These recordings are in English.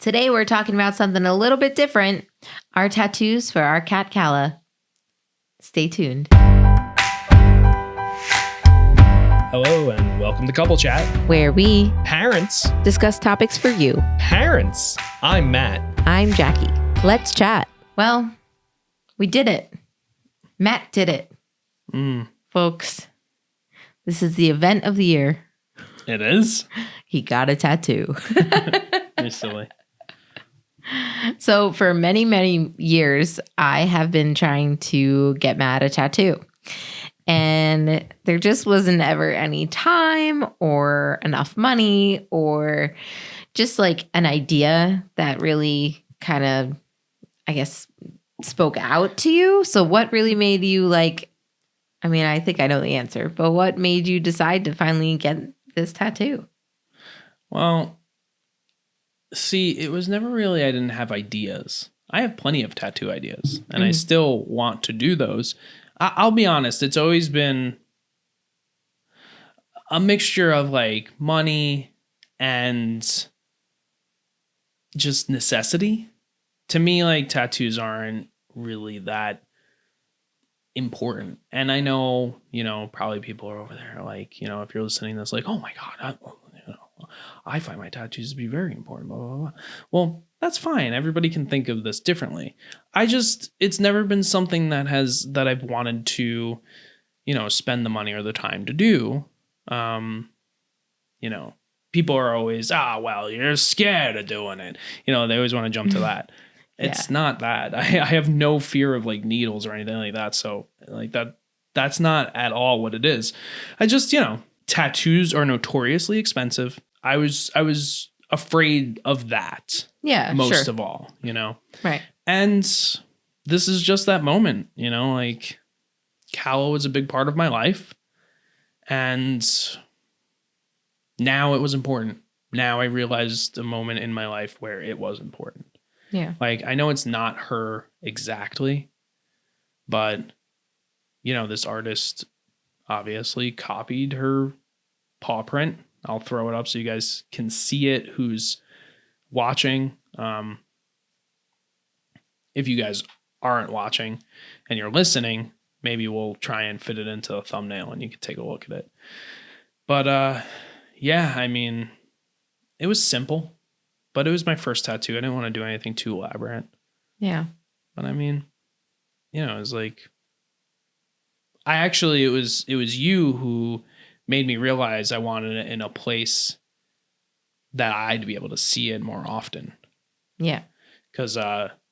Today we're talking about something a little bit different. Our tattoos for our cat Calla. Stay tuned. Hello and welcome to Couple Chat. Where we Parents. discuss topics for you. Parents. I'm Matt. I'm Jackie. Let's chat. Well, we did it. Matt did it. Folks, this is the event of the year. It is? He got a tattoo. You're silly. So for many, many years, I have been trying to get Matt a tattoo. And there just wasn't ever any time or enough money or just like an idea that really kind of, I guess, spoke out to you. So what really made you like, I mean, I think I know the answer, but what made you decide to finally get this tattoo? Well, see, it was never really, I didn't have ideas. I have plenty of tattoo ideas and I still want to do those. I'll be honest, it's always been a mixture of like money and just necessity. To me, like tattoos aren't really that important. And I know, probably people are over there like, if you're listening to this, like, oh my God, I find my tattoos to be very important, blah, blah, blah. Well, that's fine. Everybody can think of this differently. It's never been something that I've wanted to, spend the money or the time to do. People are always, well, you're scared of doing it. They always want to jump to that. It's not that. I have no fear of like needles or anything like that. So like that's not at all what it is. I just, tattoos are notoriously expensive. I was afraid of that. Yeah, most of all, Right. And this is just that moment, like Calla was a big part of my life. And now it was important. Now I realized a moment in my life where it was important. Yeah. Like, I know it's not her exactly, but, this artist obviously copied her paw print. I'll throw it up so you guys can see it who's watching. If you guys aren't watching and you're listening, maybe we'll try and fit it into a thumbnail and you can take a look at it. But yeah, I mean, it was simple, but it was my first tattoo. I didn't want to do anything too elaborate. Yeah. But I mean, it was like, it was you who made me realize I wanted it in a place that I'd be able to see it more often. Yeah. Because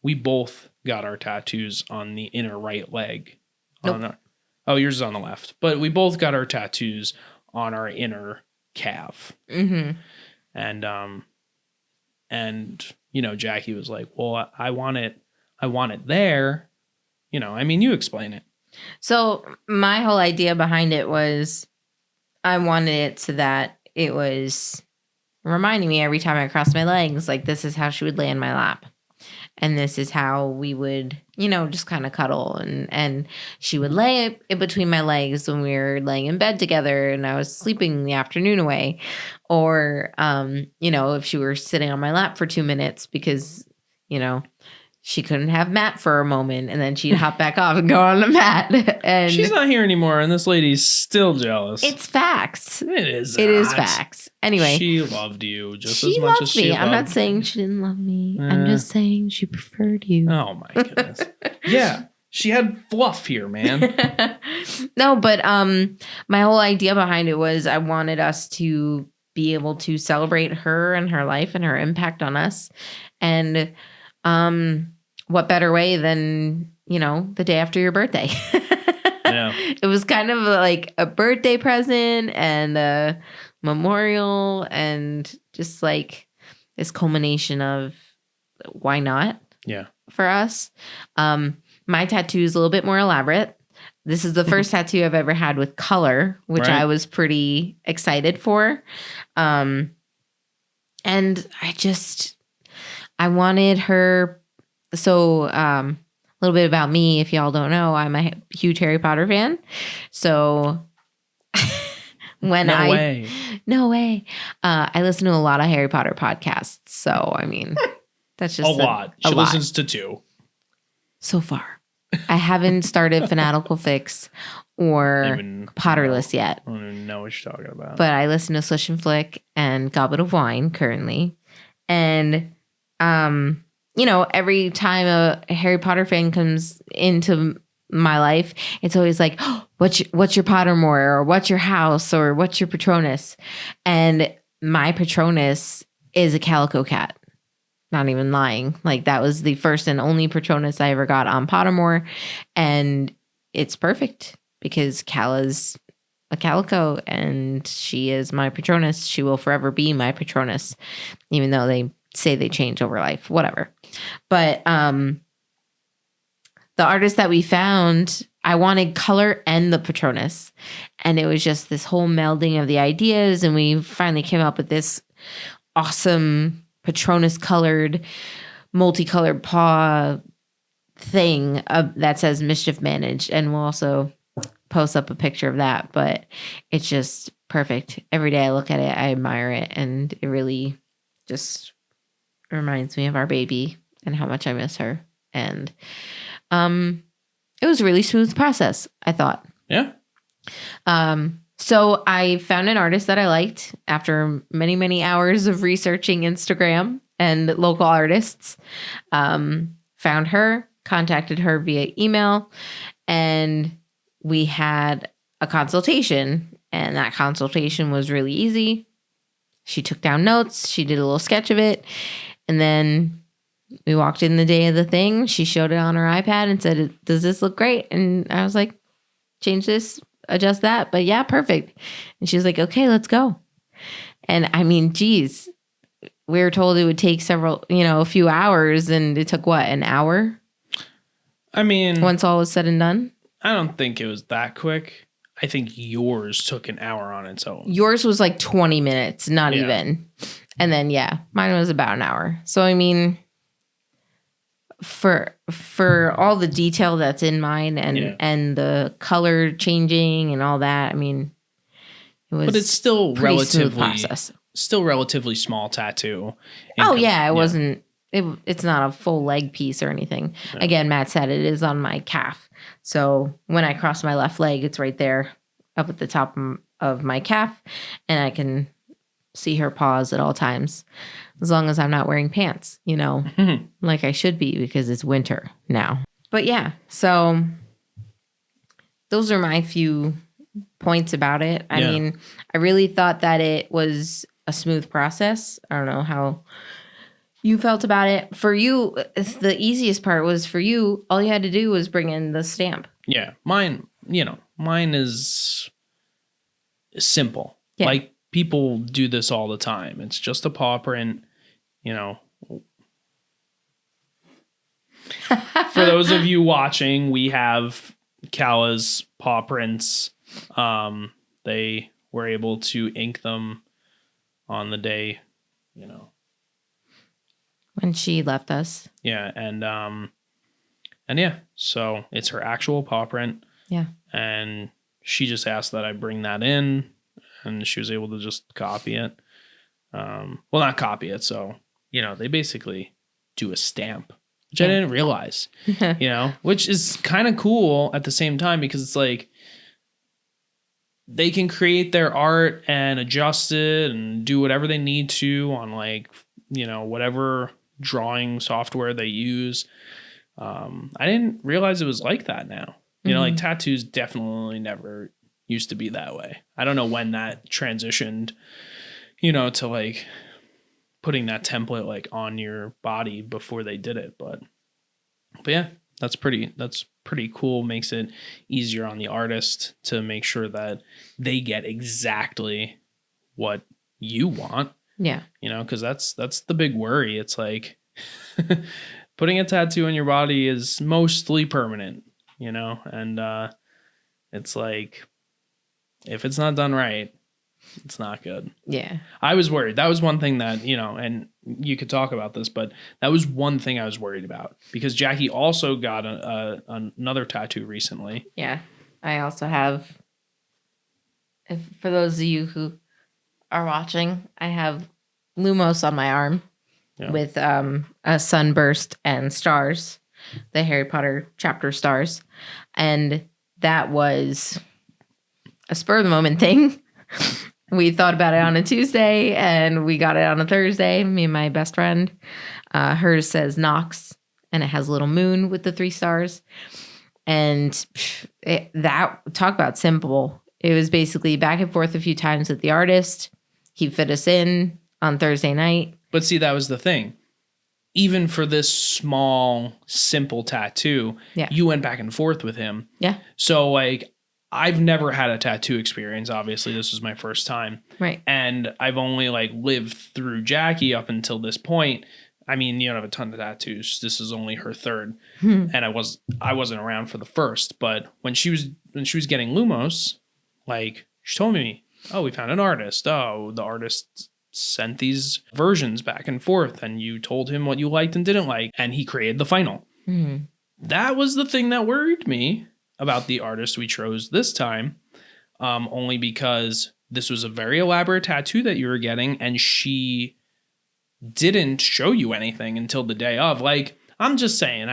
we both got our tattoos on the inner right leg. Nope. Yours is on the left. But we both got our tattoos on our inner calf. Mm-hmm. And Jackie was like, well, I want it there. You explain it. So my whole idea behind it was I wanted it so that it was reminding me every time I crossed my legs, like this is how she would lay in my lap. And this is how we would, just kind of cuddle. And she would lay in between my legs when we were laying in bed together and I was sleeping the afternoon away. Or, if she were sitting on my lap for 2 minutes because, she couldn't have Matt for a moment and then she'd hop back off and go on the mat. And she's not here anymore and this lady's still jealous. It's facts. It is. It is facts. Anyway. She loved you just as much as she loved me. I'm not saying she didn't love me. I'm just saying she preferred you. Oh my goodness. Yeah. She had fluff here, man. No, but my whole idea behind it was I wanted us to be able to celebrate her and her life and her impact on us. And what better way than, the day after your birthday? Yeah. It was kind of like a birthday present and a memorial and just like this culmination of why not? Yeah. For us. My tattoo is a little bit more elaborate. This is the first tattoo I've ever had with color, which right. I was pretty excited for. And I wanted her. So, a little bit about me. If y'all don't know, I'm a huge Harry Potter fan. So no way. I listen to a lot of Harry Potter podcasts. So, I mean, That's just a lot. a She lot. listens to 2. So far. I haven't started Fanatical Fix or Potterless yet. I don't even know what you're talking about. But I listen to Swish and Flick and Goblet of Wine currently. And, every time a Harry Potter fan comes into my life, it's always like, oh, what's your Pottermore, or what's your house, or what's your Patronus? And my Patronus is a calico cat. Not even lying. Like, that was the first and only Patronus I ever got on Pottermore. And it's perfect because Calla's a calico and she is my Patronus. She will forever be my Patronus, even though they say they change over life, whatever. But the artist that we found, I wanted color and the Patronus. And it was just this whole melding of the ideas. And we finally came up with this awesome Patronus colored, multicolored paw thing that says Mischief Managed. And we'll also post up a picture of that. But it's just perfect. Every day I look at it, I admire it. And it really just reminds me of our baby and how much I miss her. And it was a really smooth process, I thought. Yeah. So I found an artist that I liked after many, many hours of researching Instagram and local artists. Found her, contacted her via email, and we had a consultation. And that consultation was really easy. She took down notes. She did a little sketch of it. And then we walked in the day of the thing. She showed it on her iPad and said, does this look great? And I was like, change this, adjust that. But yeah, perfect. And she was like, okay, let's go. And I mean, geez, we were told it would take a few hours, and it took what, an hour? I mean, once all was said and done? I don't think it was that quick. I think yours took an hour on its own. Yours was like 20 minutes, not even. And then, mine was about an hour. So, I mean, for all the detail that's in mine and the color changing and all that, I mean, it was. But it's still relatively small tattoo. It wasn't. It's not a full leg piece or anything. No. Again, Matt said it is on my calf. So when I cross my left leg, it's right there up at the top of my calf, and I can see her paws at all times, as long as I'm not wearing pants, like I should be, because it's winter now. But yeah, so those are my few points about it. I mean, I really thought that it was a smooth process. I don't know how you felt about it. For you, the easiest part was for you, all you had to do was bring in the stamp. Yeah. Mine is simple. Yeah. Like, people do this all the time. It's just a paw print, For those of you watching, we have Calla's paw prints. They were able to ink them on the day, when she left us. Yeah, and so it's her actual paw print. Yeah. And she just asked that I bring that in, and she was able to just copy it. Well, not copy it. So, they basically do a stamp, which I didn't realize, which is kind of cool at the same time, because it's like they can create their art and adjust it and do whatever they need to on whatever drawing software they use. I didn't realize it was like that now. Like, tattoos definitely never used to be that way. I don't know when that transitioned, to like putting that template like on your body before they did it. But yeah, that's pretty cool. Makes it easier on the artist to make sure that they get exactly what you want. Yeah. Because that's the big worry. It's like putting a tattoo on your body is mostly permanent, and it's like, if it's not done right, it's not good. Yeah. I was worried. That was one thing that, and you could talk about this, but that was one thing I was worried about, because Jackie also got another tattoo recently. Yeah. I also have, for those of you who are watching, I have Lumos on my arm. with a sunburst and stars, the Harry Potter chapter stars. And that was a spur of the moment thing. We thought about it on a Tuesday and we got it on a Thursday, me and my best friend. Hers says Knox and it has a little moon with the 3 stars. And talk about simple. It was basically back and forth a few times with the artist. He fit us in on Thursday night. But see, that was the thing. Even for this small, simple tattoo, you went back and forth with him. Yeah. So, like, I've never had a tattoo experience. Obviously, this was my first time. Right. And I've only, like, lived through Jackie up until this point. I mean, you don't have a ton of tattoos. This is only her 3rd. And I wasn't around for the first. But when she was getting Lumos, like, she told me, oh, we found an artist. Oh, the artist sent these versions back and forth and you told him what you liked and didn't like and he created the final. That was the thing that worried me about the artist we chose this time, only because this was a very elaborate tattoo that you were getting and she didn't show you anything until the day of. Like, I'm just saying,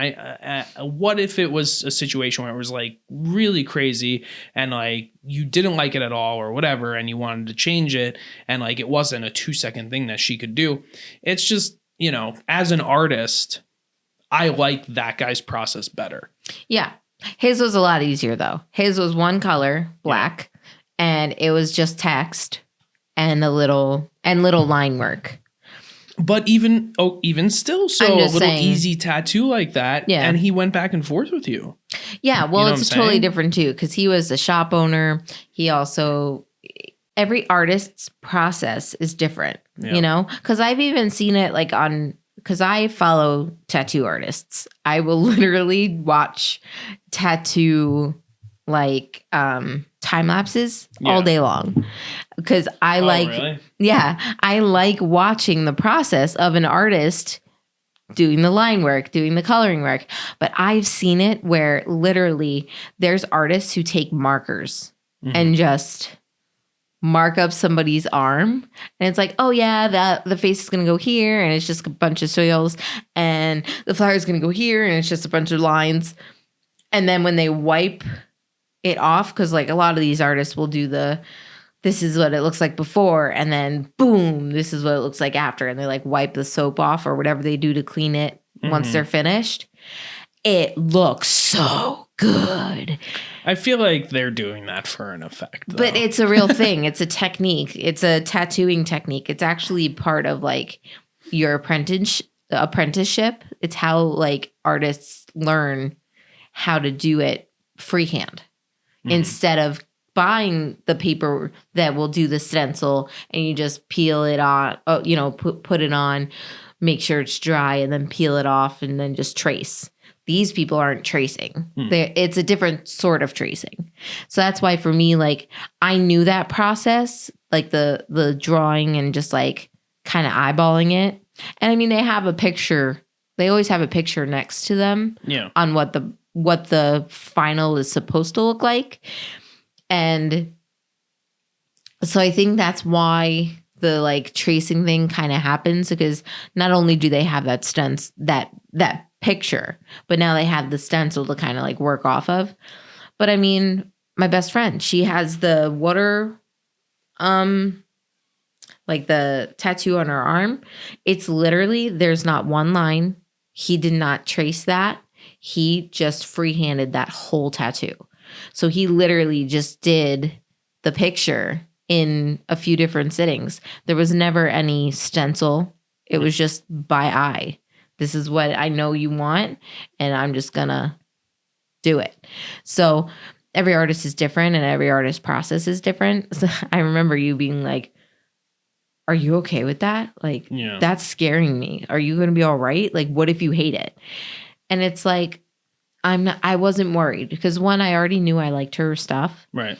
what if it was a situation where it was like really crazy and like you didn't like it at all or whatever and you wanted to change it and like it wasn't a 2-second thing that she could do. It's just, you know, as an artist, I like that guy's process better. Yeah. His was a lot easier though. His was one color, black, and it was just text and little line work. But even still, so a little saying, easy tattoo like that, and he went back and forth with you. Yeah, well, you know it's totally different too, because he was a shop owner. He also, every artist's process is different, you know? Because I've even seen it like because I follow tattoo artists. I will literally watch tattoo like time lapses all day long because I I like watching the process of an artist doing the line work, doing the coloring work. But I've seen it where literally there's artists who take markers and just mark up somebody's arm and it's like, oh yeah, the face is gonna go here and it's just a bunch of soils and the flower is gonna go here and it's just a bunch of lines. And then when they wipe it off, because like a lot of these artists will do this is what it looks like before and then boom, this is what it looks like after, and they like wipe the soap off or whatever they do to clean it once they're finished. It looks so good. I feel like they're doing that for an effect though. But it's a real thing. It's a technique. It's a tattooing technique. It's actually part of like your apprenticeship. It's how like artists learn how to do it freehand. Instead of buying the paper that will do the stencil and you just peel it on, put it on, make sure it's dry and then peel it off and then just trace. These people aren't tracing. It's a different sort of tracing. So that's why for me, like I knew that process, like the drawing and just like kind of eyeballing it. And I mean, they have a picture. They always have a picture next to them on what the final is supposed to look like. And so I think that's why the like tracing thing kind of happens, because not only do they have that picture, but now they have the stencil to kind of like work off of. But I mean, my best friend, she has the water, like the tattoo on her arm. It's literally, there's not one line. He did not trace that. He just freehanded that whole tattoo. So he literally just did the picture in a few different sittings. There was never any stencil. It was just by eye. This is what I know you want, and I'm just gonna do it. So every artist is different, and every artist's process is different. So I remember you being like, are you okay with that? Like, that's scaring me. Are you gonna be all right? Like, what if you hate it? And it's like, I wasn't worried because one, I already knew I liked her stuff. Right.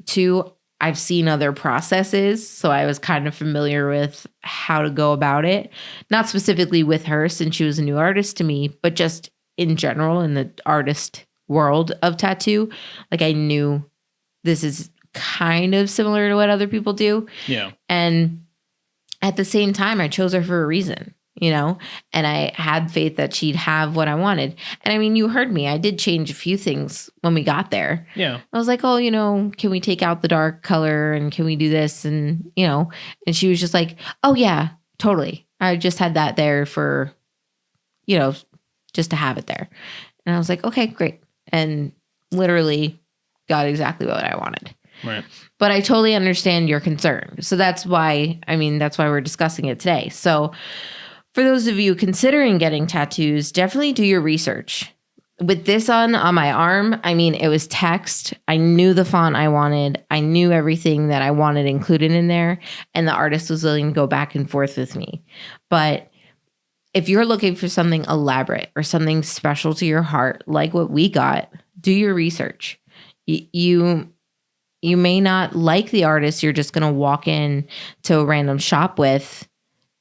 Two, I've seen other processes, so I was kind of familiar with how to go about it. Not specifically with her since she was a new artist to me, but just in general in the artist world of tattoo. Like I knew this is kind of similar to what other people do. Yeah. And at the same time, I chose her for a reason. and I had faith that she'd have what I wanted. And I mean, you heard me. I did change a few things when we got there. Yeah. I was like, oh, can we take out the dark color and can we do this? And, and she was just like, oh, yeah, totally. I just had that there for, just to have it there. And I was like, okay, great. And literally got exactly what I wanted. Right. But I totally understand your concern. So that's why we're discussing it today. So for those of you considering getting tattoos, definitely do your research. With this on my arm, it was text. I knew the font I wanted. I knew everything that I wanted included in there. And the artist was willing to go back and forth with me. But if you're looking for something elaborate or something special to your heart, like what we got, do your research. You may not like the artist you're just going to walk in to a random shop with,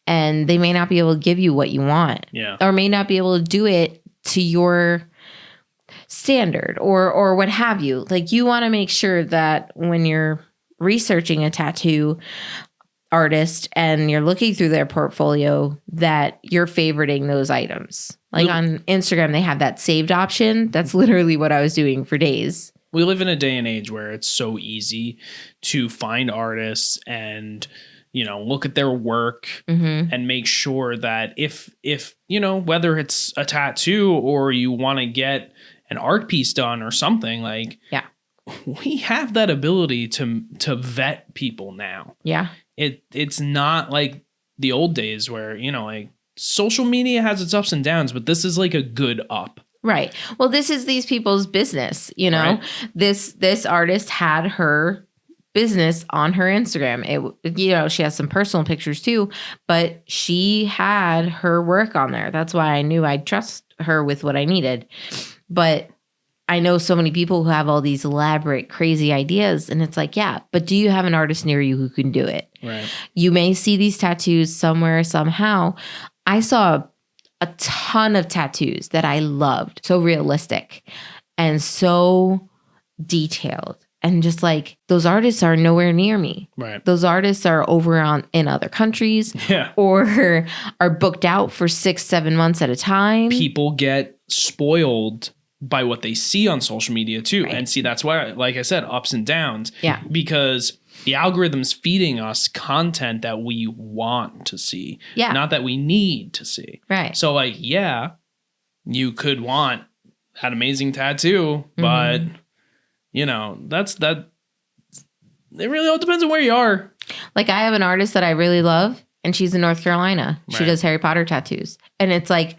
and they may not be able to give you what you want. Yeah. Or may not be able to do it to your standard or what have you. Like, you want to make sure that when you're researching a tattoo artist and you're looking through their portfolio, that you're favoriting those items. Like on Instagram, they have that saved option. That's literally what I was doing for days. We live in a day and age where it's so easy to find artists and, look at their work and make sure that if whether it's a tattoo or you want to get an art piece done or something, like, yeah, we have that ability to vet people now. Yeah. It's not like the old days where, like, social media has its ups and downs, but this is like a good up. Right. Well, this is these people's business, Right. This artist had her business on her Instagram. She has some personal pictures too, but she had her work on there. That's why I knew I'd trust her with what I needed. But I know so many people who have all these elaborate, crazy ideas, and it's like, yeah, but do you have an artist near you who can do it? Right. You may see these tattoos somewhere, somehow. I saw a ton of tattoos that I loved, so realistic and so detailed. And just like, those artists are nowhere near me. Right. Those artists are over in other countries, or are booked out for 6-7 months at a time. People get spoiled by what they see on social media too. Right. And see, that's why, like I said, ups and downs. Yeah. Because the algorithm's feeding us content that we want to see, not that we need to see. Right. So, like, yeah, you could want that amazing tattoo, but that's that. It really all depends on where you are. Like, I have an artist that I really love, and she's in North Carolina. She does Harry Potter tattoos, and it's like,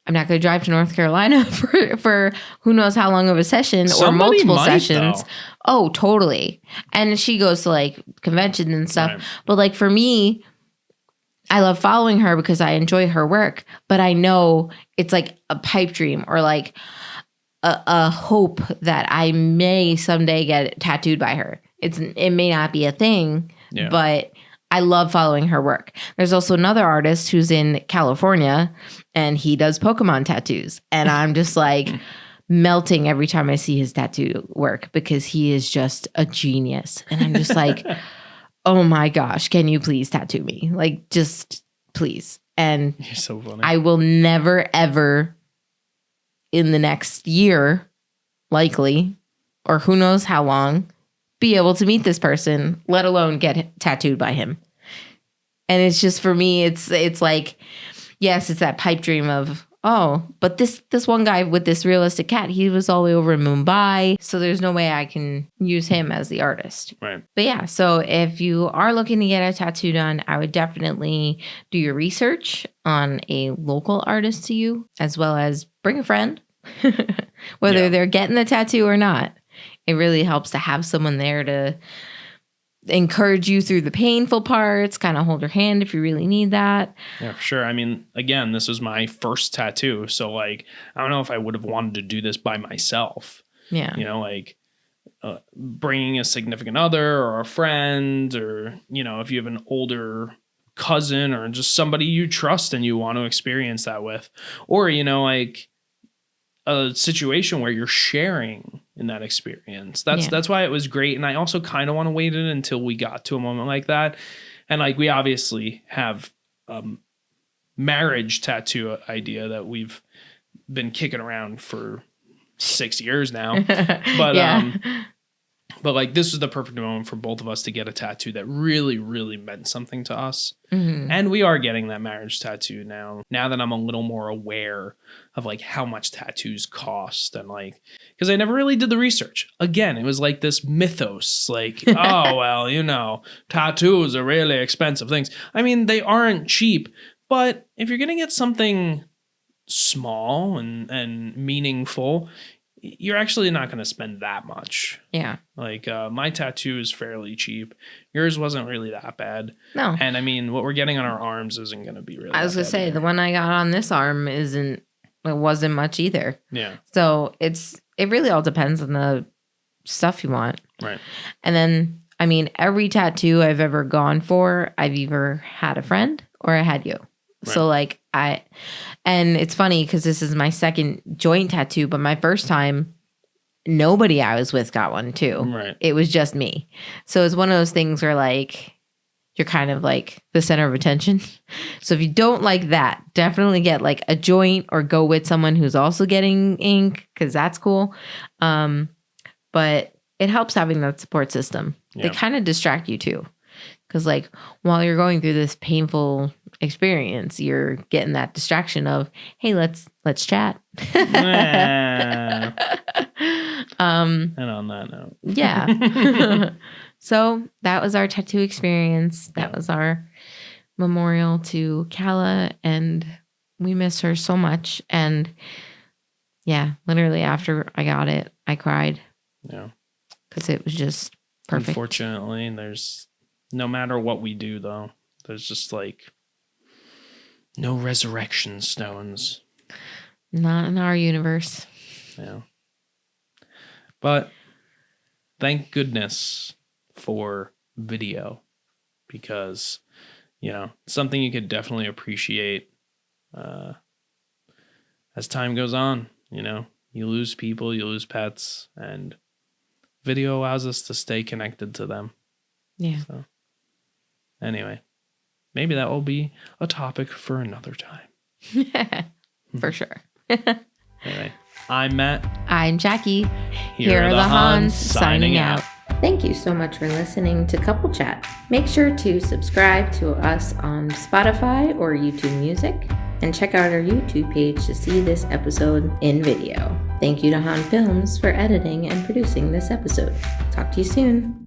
I'm not going to drive to North Carolina for who knows how long of a session or multiple sessions. Though. Oh, totally. And she goes to like conventions and stuff. Right. But like, for me, I love following her because I enjoy her work, but I know it's like a pipe dream or like a hope that I may someday get tattooed by her. It may not be a thing, but I love following her work. There's also another artist who's in California, and he does Pokemon tattoos. And I'm just like melting every time I see his tattoo work because he is just a genius. And I'm just like, oh my gosh, can you please tattoo me? Like, just please. And you're so funny. I will never, ever in the next year, likely, or who knows how long, be able to meet this person, let alone get tattooed by him. And it's just, for me, it's like, yes, it's that pipe dream of, oh, but this one guy with this realistic cat, he was all the way over in Mumbai, so there's no way I can use him as the artist. Right. But yeah, so if you are looking to get a tattoo done, I would definitely do your research on a local artist to you, as well as bring a friend, whether they're getting the tattoo or not. It really helps to have someone there to encourage you through the painful parts, kind of hold your hand if you really need that. Yeah, for sure. I mean, again, this was my first tattoo. So, like, I don't know if I would have wanted to do this by myself. Yeah. Like bringing a significant other or a friend, or, if you have an older cousin or just somebody you trust and you want to experience that with. Or, like a situation where you're sharing in that experience. That's why it was great. And I also kind of want to wait in until we got to a moment like that. And like, we obviously have marriage tattoo idea that we've been kicking around for 6 years now. But but like this was the perfect moment for both of us to get a tattoo that really, really meant something to us. Mm-hmm. And we are getting that marriage tattoo now that I'm a little more aware of like how much tattoos cost, and like, because I never really did the research. Again, it was like this mythos, like, oh, well, you know, tattoos are really expensive things. I mean, they aren't cheap, but if you're going to get something small and meaningful, you're actually not going to spend that much. Yeah. Like my tattoo is fairly cheap. Yours wasn't really that bad. No. And I mean, what we're getting on our arms isn't going to be really. I was going to say, the one I got on this arm wasn't much either. Yeah. So it really all depends on the stuff you want. Right. And then, I mean, every tattoo I've ever gone for, I've either had a friend or I had you. Right. So like and it's funny because this is my second joint tattoo, but my first time, nobody I was with got one too. Right. It was just me. So it's one of those things where like, you're kind of like the center of attention. So if you don't like that, definitely get like a joint or go with someone who's also getting ink, because that's cool. But it helps having that support system. Yeah. They kind of distract you too. Because like while you're going through this painful experience, you're getting that distraction of, hey, let's chat. And on that note. Yeah. So that was our tattoo experience. That was our memorial to Calla, and we miss her so much. And yeah, literally after I got it, I cried. Yeah. Because it was just perfect. Unfortunately, there's no matter what we do, though, there's just like no resurrection stones. Not in our universe. Yeah. But thank goodness for video, because, you know, something you could definitely appreciate as time goes on. You know, you lose people, you lose pets, and video allows us to stay connected to them. Yeah. So anyway, maybe that will be a topic for another time. For sure. Anyway, I'm Matt. I'm Jackie. Here are the Hahns signing out. Thank you so much for listening to Couple Chat. Make sure to subscribe to us on Spotify or YouTube Music, and check out our YouTube page to see this episode in video. Thank you to Hahn Films for editing and producing this episode. Talk to you soon.